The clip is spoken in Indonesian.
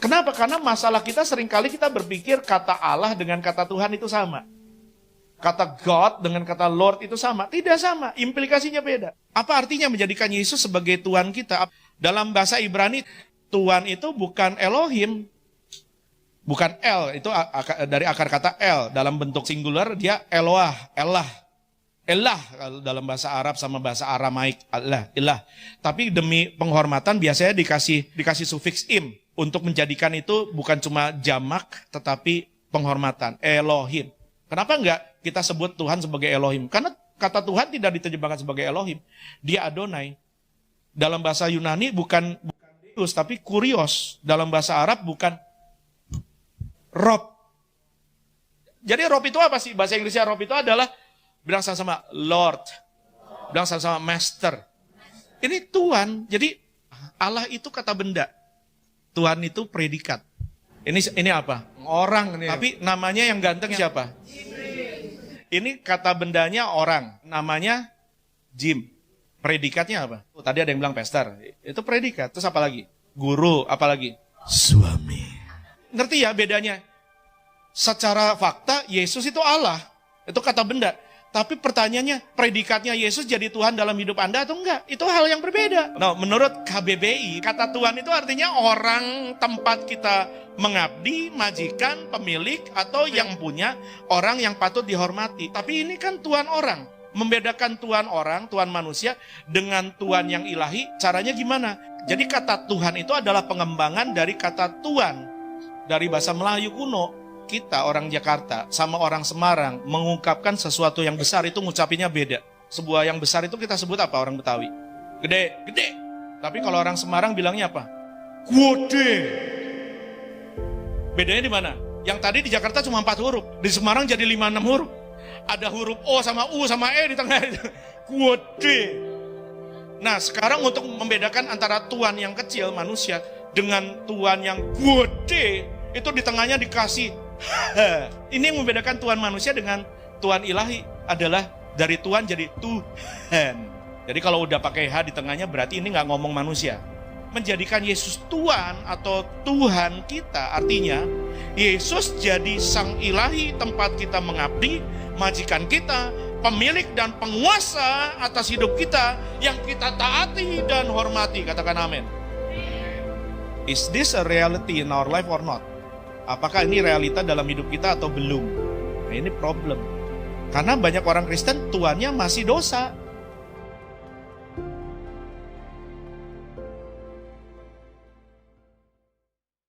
Kenapa? Karena masalah kita seringkali kita berpikir kata Allah dengan kata Tuhan itu sama. Kata God dengan kata Lord itu sama. Tidak sama, implikasinya beda. Apa artinya menjadikan Yesus sebagai Tuhan kita? Dalam bahasa Ibrani, Tuhan itu bukan Elohim. Bukan El, itu dari akar kata El. Dalam bentuk singular, dia Eloah, Elah. Elah, dalam bahasa Arab sama bahasa Aramaik, Allah, ilah. Tapi demi penghormatan biasanya dikasih sufiks im. Untuk menjadikan itu bukan cuma jamak, tetapi penghormatan. Elohim. Kenapa enggak kita sebut Tuhan sebagai Elohim? Karena kata Tuhan tidak diterjemahkan sebagai Elohim. Dia Adonai. Dalam bahasa Yunani bukan Deus, tapi Kurios. Dalam bahasa Arab bukan Rob. Jadi Rob itu apa sih? Bahasa Inggrisnya Rob itu adalah, bilang sama-sama Lord. Bilang sama-sama Master. Ini Tuhan. Jadi Allah itu kata benda. Tuhan itu predikat. Ini apa? Orang. Tapi namanya yang ganteng siapa? Ini kata bendanya orang. Namanya Jim. Predikatnya apa? Tadi ada yang bilang pastor. Itu predikat. Terus apa lagi? Guru. Apa lagi? Suami. Ngerti ya bedanya? Secara fakta Yesus itu Allah. Itu kata benda. Tapi pertanyaannya, predikatnya Yesus jadi Tuhan dalam hidup Anda atau enggak? Itu hal yang berbeda. Nah, menurut KBBI, kata Tuhan itu artinya orang, tempat kita mengabdi, majikan, pemilik, atau yang punya, orang yang patut dihormati. Tapi ini kan Tuhan orang. Membedakan Tuhan orang, Tuhan manusia, dengan Tuhan yang ilahi, caranya gimana? Jadi kata Tuhan itu adalah pengembangan dari kata Tuhan. Dari bahasa Melayu kuno. Kita orang Jakarta sama orang Semarang mengungkapkan sesuatu yang besar itu ngucapinnya beda. Sebuah yang besar itu kita sebut apa orang Betawi? Gede, gede. Tapi kalau orang Semarang bilangnya apa? Gede. Bedanya di mana? Yang tadi di Jakarta cuma 4 huruf, di Semarang jadi 5-6 huruf. Ada huruf O sama U sama E di tengah. Gede. Nah, sekarang untuk membedakan antara Tuhan yang kecil manusia dengan Tuhan yang gede, itu di tengahnya dikasih ini yang membedakan Tuhan manusia dengan Tuhan ilahi adalah dari Tuhan jadi Tuhan. Jadi kalau udah pakai H di tengahnya berarti ini nggak ngomong manusia. Menjadikan Yesus Tuhan atau Tuhan kita artinya Yesus jadi sang ilahi tempat kita mengabdi, majikan kita, pemilik dan penguasa atas hidup kita yang kita taati dan hormati. Katakan amin. Is this a reality in our life or not? Apakah ini realita dalam hidup kita atau belum? Nah, ini problem. Karena banyak orang Kristen Tuhannya masih dosa.